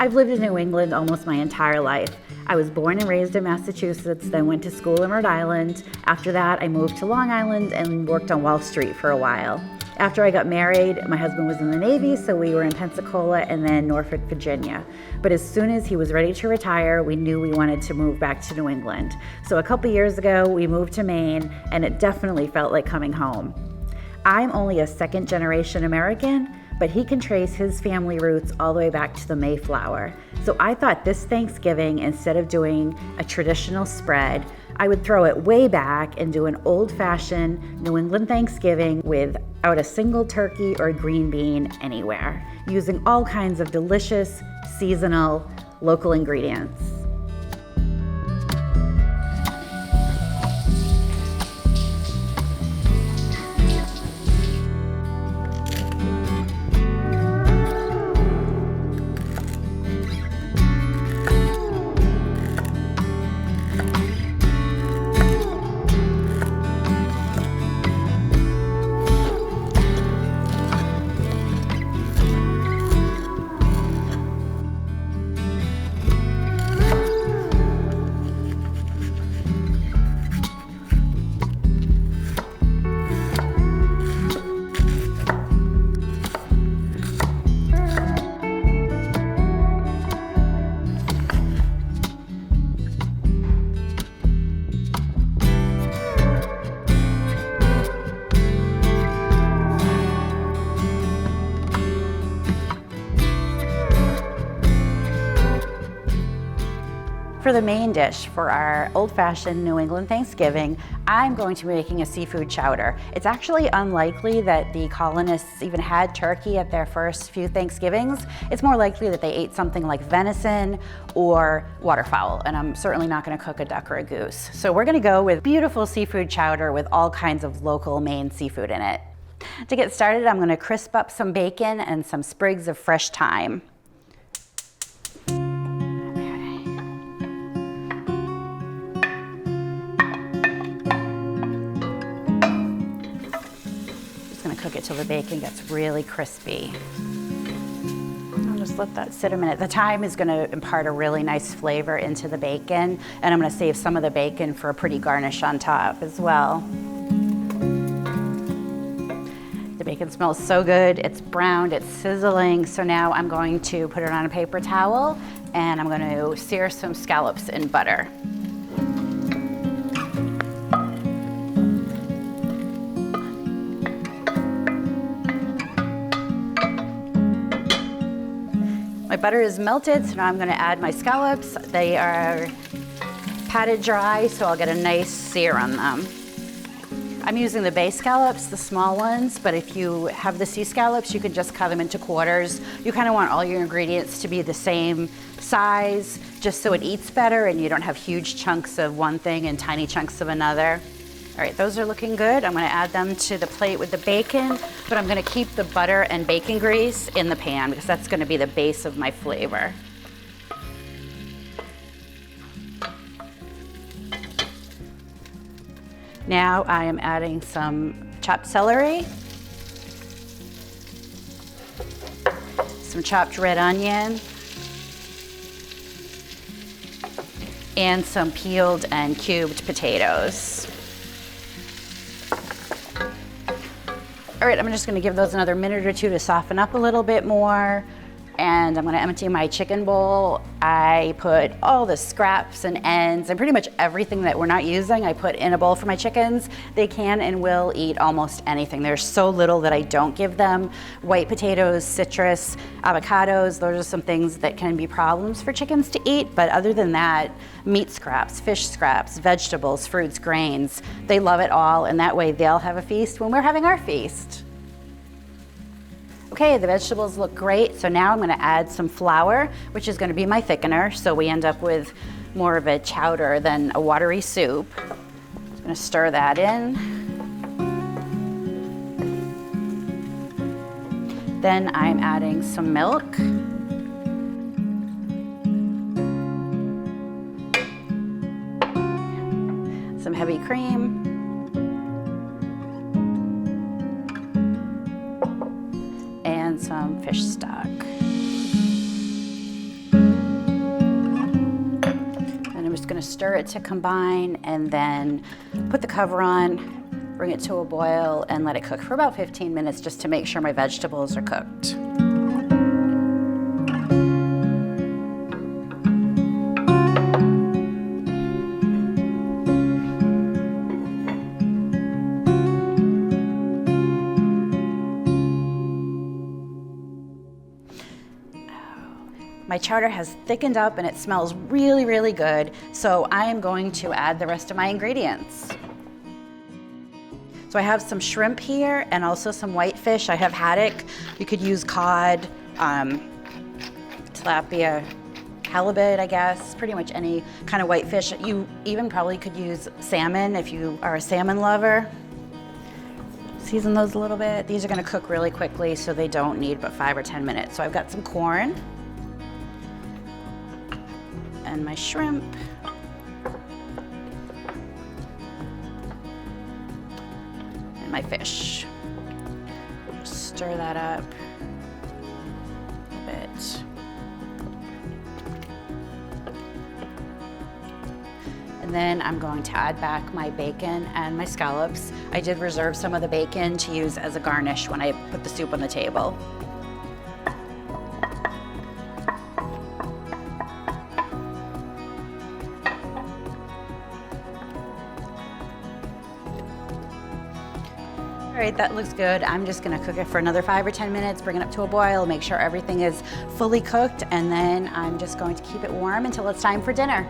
I've lived in New England almost my entire life. I was born and raised in Massachusetts, then went to school in Rhode Island. After that, I moved to Long Island and worked on Wall Street for a while. After I got married, my husband was in the Navy, so we were in Pensacola and then Norfolk, Virginia. But as soon as he was ready to retire, we knew we wanted to move back to New England. So a couple years ago, we moved to Maine, and it definitely felt like coming home. I'm only a second-generation American, but he can trace his family roots all the way back to the Mayflower. So I thought this Thanksgiving, instead of doing a traditional spread, I would throw it way back and do an old-fashioned New England Thanksgiving without a single turkey or green bean anywhere, using all kinds of delicious, seasonal, local ingredients. For the main dish for our old-fashioned New England Thanksgiving, I'm going to be making a seafood chowder. It's actually unlikely that the colonists even had turkey at their first few Thanksgivings. It's more likely that they ate something like venison or waterfowl, and I'm certainly not going to cook a duck or a goose. So we're going to go with beautiful seafood chowder with all kinds of local Maine seafood in it. To get started, I'm going to crisp up some bacon and some sprigs of fresh thyme. Cook it till the bacon gets really crispy. I'll just let that sit a minute. The thyme is going to impart a really nice flavor into the bacon, and I'm going to save some of the bacon for a pretty garnish on top as well. The bacon smells so good. It's browned, it's sizzling. So now I'm going to put it on a paper towel, and I'm going to sear some scallops in butter. My butter is melted, so now I'm going to add my scallops. They are patted dry, so I'll get a nice sear on them. I'm using the bay scallops, the small ones, but if you have the sea scallops, you can just cut them into quarters. You kind of want all your ingredients to be the same size, just so it eats better and you don't have huge chunks of one thing and tiny chunks of another. All right, those are looking good. I'm going to add them to the plate with the bacon, but I'm going to keep the butter and bacon grease in the pan because that's going to be the base of my flavor. Now I am adding some chopped celery, some chopped red onion, and some peeled and cubed potatoes. All right, I'm just gonna give those another minute or two to soften up a little bit more. And I'm gonna empty my chicken bowl. I put all the scraps and ends and pretty much everything that we're not using, I put in a bowl for my chickens. They can and will eat almost anything. There's so little that I don't give them. White potatoes, citrus, avocados, those are some things that can be problems for chickens to eat. But other than that, meat scraps, fish scraps, vegetables, fruits, grains, they love it all. And that way they'll have a feast when we're having our feast. Okay, the vegetables look great, so now I'm going to add some flour, which is going to be my thickener, so we end up with more of a chowder than a watery soup. Just going to stir that in. Then I'm adding some milk. Some heavy cream. And some fish stock. gonna stir it to combine and then put the cover on, bring it to a boil, and let it cook for about 15 minutes just to make sure my vegetables are cooked. My chowder has thickened up and it smells really, really good. So I am going to add the rest of my ingredients. So I have some shrimp here and also some whitefish. I have haddock. You could use cod, tilapia, halibut, I guess, pretty much any kind of whitefish. You even probably could use salmon if you are a salmon lover. Season those a little bit. These are gonna cook really quickly, so they don't need but 5 or 10 minutes. So I've got some corn and my shrimp. And my fish. Just stir that up a bit. And then I'm going to add back my bacon and my scallops. I did reserve some of the bacon to use as a garnish when I put the soup on the table. All right, that looks good. I'm just gonna cook it for another 5 or 10 minutes, bring it up to a boil, make sure everything is fully cooked, and then I'm just going to keep it warm until it's time for dinner.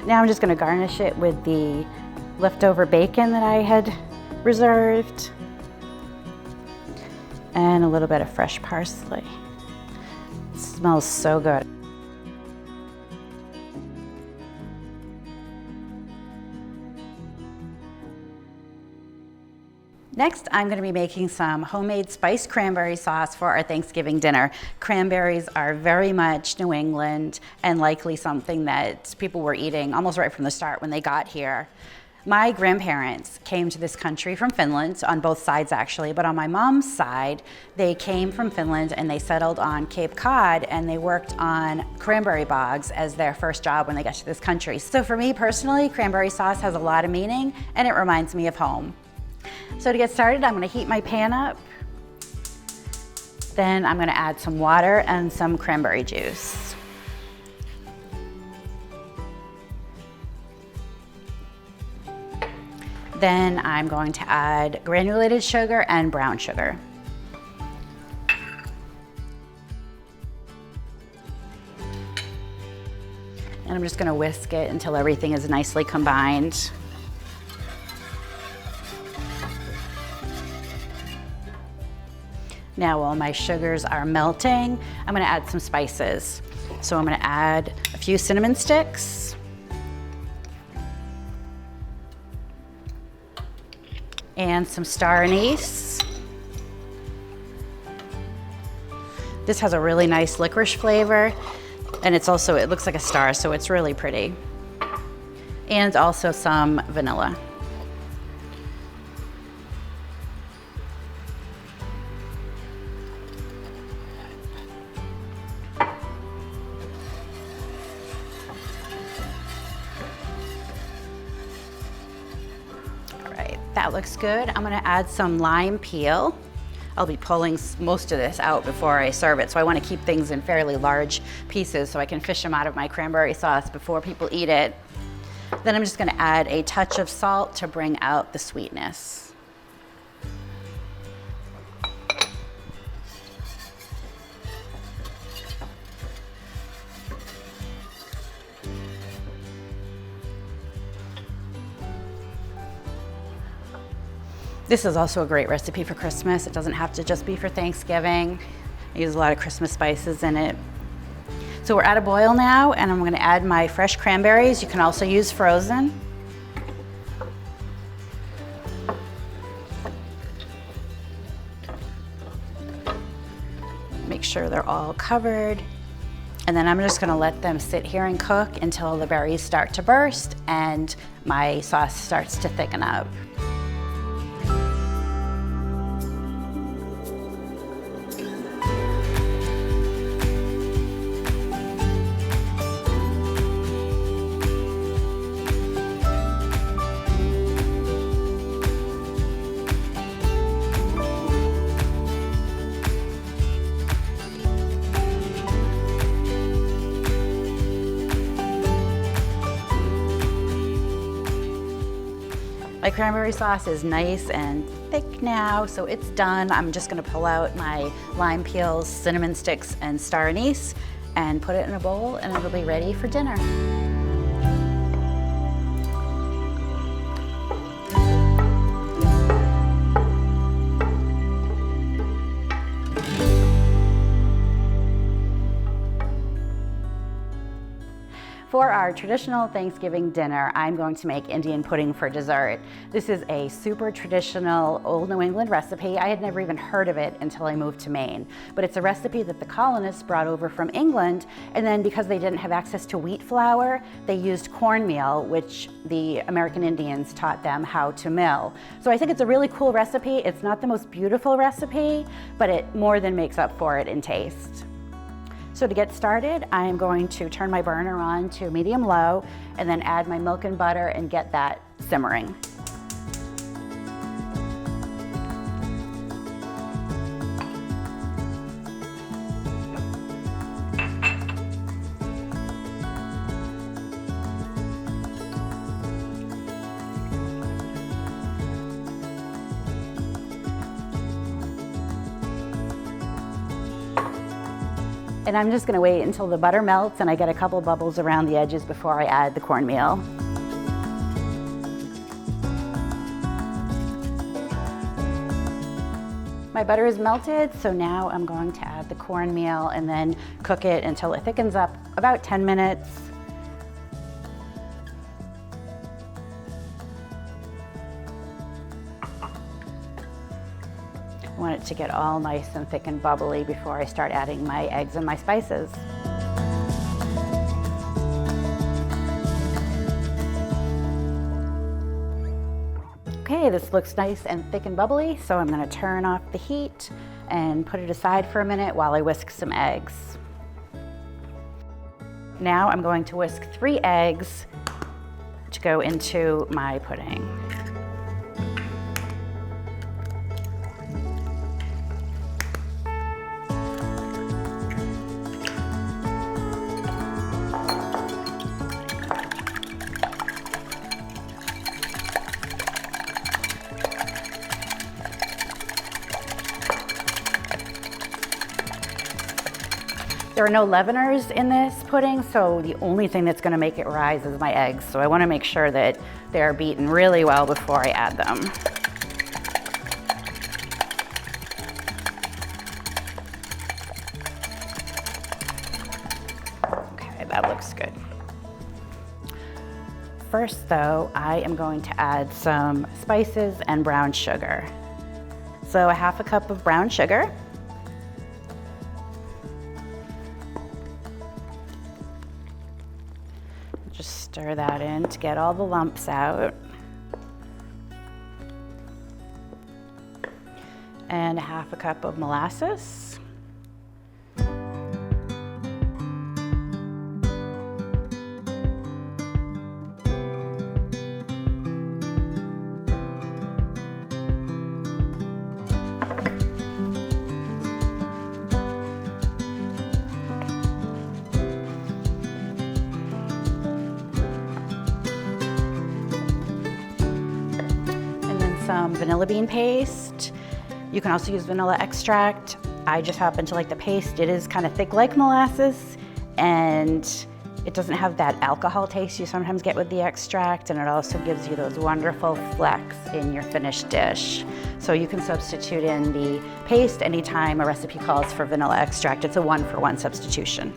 Now I'm just gonna garnish it with the leftover bacon that I had reserved. And a little bit of fresh parsley. It smells so good. Next, I'm going to be making some homemade spiced cranberry sauce for our Thanksgiving dinner. Cranberries are very much New England and likely something that people were eating almost right from the start when they got here. My grandparents came to this country from Finland, on both sides actually, but on my mom's side, they came from Finland and they settled on Cape Cod and they worked on cranberry bogs as their first job when they got to this country. So for me personally, cranberry sauce has a lot of meaning and it reminds me of home. So to get started, I'm gonna heat my pan up. Then I'm gonna add some water and some cranberry juice. Then I'm going to add granulated sugar and brown sugar. And I'm just gonna whisk it until everything is nicely combined. Now while my sugars are melting, I'm gonna add some spices. So I'm gonna add a few cinnamon sticks, and some star anise. This has a really nice licorice flavor, and it looks like a star, so it's really pretty. And also some vanilla. That looks good. I'm gonna add some lime peel. I'll be pulling most of this out before I serve it, so I wanna keep things in fairly large pieces so I can fish them out of my cranberry sauce before people eat it. Then I'm just gonna add a touch of salt to bring out the sweetness. This is also a great recipe for Christmas. It doesn't have to just be for Thanksgiving. I use a lot of Christmas spices in it. So we're at a boil now, and I'm gonna add my fresh cranberries. You can also use frozen. Make sure they're all covered. And then I'm just gonna let them sit here and cook until the berries start to burst and my sauce starts to thicken up. My cranberry sauce is nice and thick now, so it's done. I'm just gonna pull out my lime peels, cinnamon sticks, and star anise and put it in a bowl, and it'll be ready for dinner. For our traditional Thanksgiving dinner, I'm going to make Indian pudding for dessert. This is a super traditional old New England recipe. I had never even heard of it until I moved to Maine. But it's a recipe that the colonists brought over from England, and then because they didn't have access to wheat flour, they used cornmeal, which the American Indians taught them how to mill. So I think it's a really cool recipe. It's not the most beautiful recipe, but it more than makes up for it in taste. So to get started, I'm going to turn my burner on to medium-low and then add my milk and butter and get that simmering. And I'm just gonna wait until the butter melts and I get a couple bubbles around the edges before I add the cornmeal. My butter is melted, so now I'm going to add the cornmeal and then cook it until it thickens up, about 10 minutes. I want it to get all nice and thick and bubbly before I start adding my eggs and my spices. Okay, this looks nice and thick and bubbly, so I'm going to turn off the heat and put it aside for a minute while I whisk some eggs. Now I'm going to whisk 3 eggs to go into my pudding. There are no leaveners in this pudding, so the only thing that's going to make it rise is my eggs. So I want to make sure that they're beaten really well before I add them. Okay, that looks good. First though, I am going to add some spices and brown sugar. So a half a cup of brown sugar. Just stir that in to get all the lumps out. And a half a cup of molasses. Some vanilla bean paste. You can also use vanilla extract. I just happen to like the paste. It is kind of thick like molasses, and it doesn't have that alcohol taste you sometimes get with the extract, and it also gives you those wonderful flecks in your finished dish. So you can substitute in the paste anytime a recipe calls for vanilla extract. It's a 1-for-1 substitution.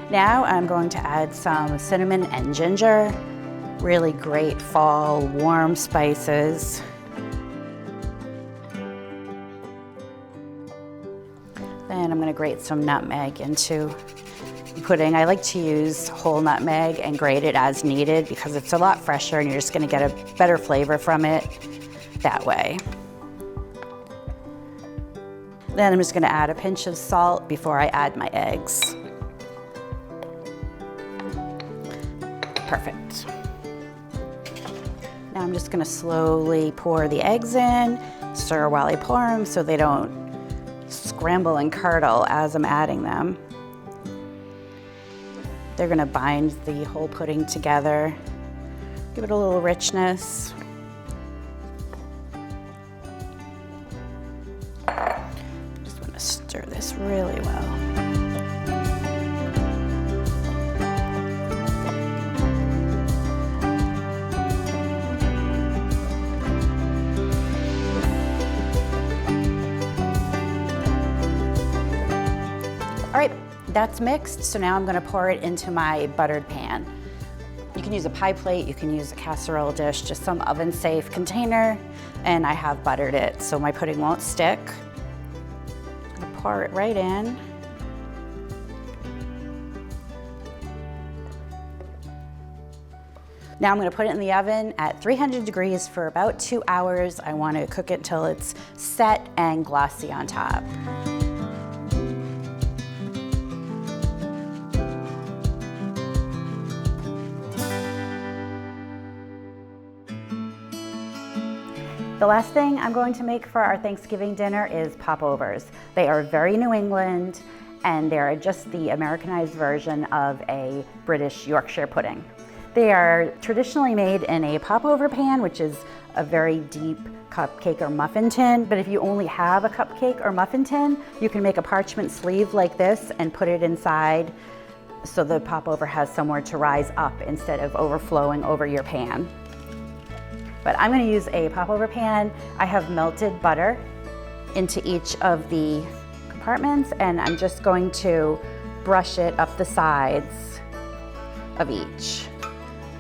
Now I'm going to add some cinnamon and ginger. Really great fall warm spices. Then I'm going to grate some nutmeg into the pudding. I like to use whole nutmeg and grate it as needed because it's a lot fresher and you're just going to get a better flavor from it that way. Then I'm just going to add a pinch of salt before I add my eggs. Perfect. Now I'm just going to slowly pour the eggs in, stir while I pour them so they don't scramble and curdle as I'm adding them. They're gonna bind the whole pudding together, give it a little richness. Just wanna stir this really well. All right, that's mixed, so now I'm gonna pour it into my buttered pan. You can use a pie plate, you can use a casserole dish, just some oven-safe container, and I have buttered it so my pudding won't stick. I'm gonna pour it right in. Now I'm gonna put it in the oven at 300 degrees for about 2 hours. I wanna cook it till it's set and glossy on top. The last thing I'm going to make for our Thanksgiving dinner is popovers. They are very New England, and they're just the Americanized version of a British Yorkshire pudding. They are traditionally made in a popover pan, which is a very deep cupcake or muffin tin, but if you only have a cupcake or muffin tin, you can make a parchment sleeve like this and put it inside so the popover has somewhere to rise up instead of overflowing over your pan. But I'm gonna use a popover pan. I have melted butter into each of the compartments, and I'm just going to brush it up the sides of each.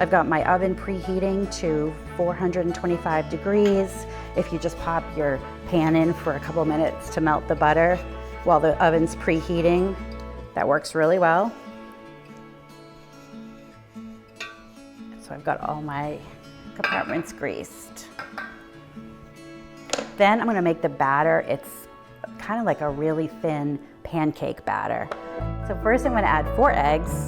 I've got my oven preheating to 425 degrees. If you just pop your pan in for a couple minutes to melt the butter while the oven's preheating, that works really well. So I've got all my compartments greased. Then I'm gonna make the batter. It's kind of like a really thin pancake batter. So first I'm gonna add 4 eggs.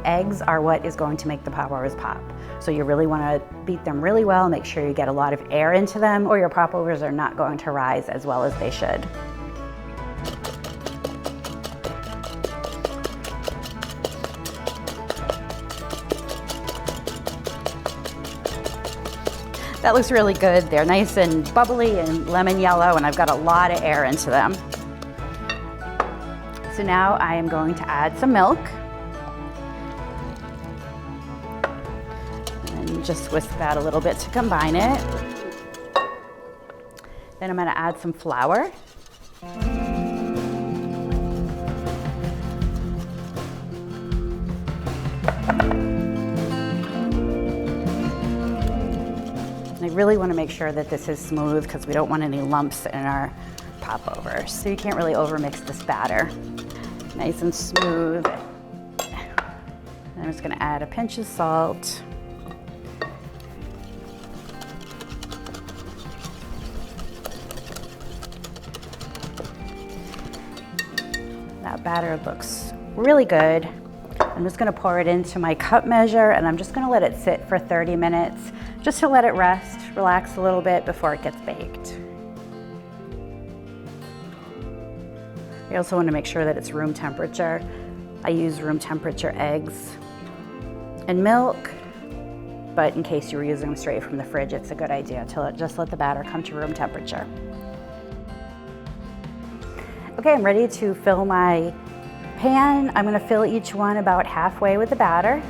Eggs are what is going to make the popovers pop. So you really want to beat them really well, make sure you get a lot of air into them, or your popovers are not going to rise as well as they should. That looks really good. They're nice and bubbly and lemon yellow, and I've got a lot of air into them. So now I am going to add some milk. Just whisk that a little bit to combine it. Then I'm going to add some flour. And I really want to make sure that this is smooth because we don't want any lumps in our popovers. So you can't really overmix this batter. Nice and smooth. I'm just going to add a pinch of salt. That batter looks really good. I'm just gonna pour it into my cup measure, and I'm just gonna let it sit for 30 minutes, just to let it rest, relax a little bit before it gets baked. You also wanna make sure that it's room temperature. I use room temperature eggs and milk, but in case you were using them straight from the fridge, it's a good idea to just let the batter come to room temperature. Okay, I'm ready to fill my pan. I'm gonna fill each one about halfway with the batter.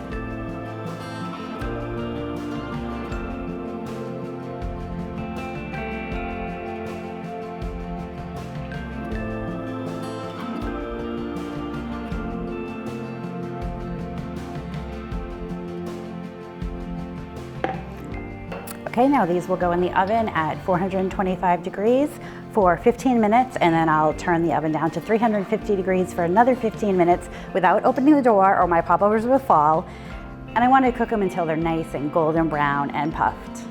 Okay, now these will go in the oven at 425 degrees for 15 minutes, and then I'll turn the oven down to 350 degrees for another 15 minutes without opening the door or my popovers will fall. And I want to cook them until they're nice and golden brown and puffed.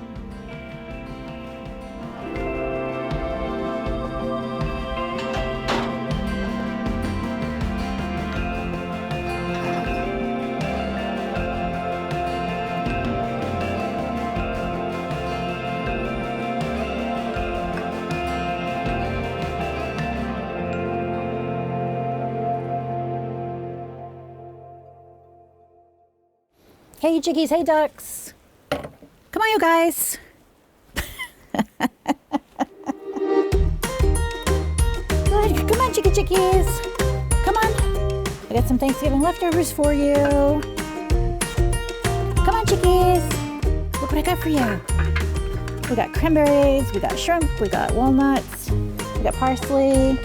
Hey, chickies. Hey, ducks. Come on, you guys. Good. Come on, chickies. Come on. I got some Thanksgiving leftovers for you. Come on, chickies. Look what I got for you. We got cranberries, we got shrimp, we got walnuts, we got parsley.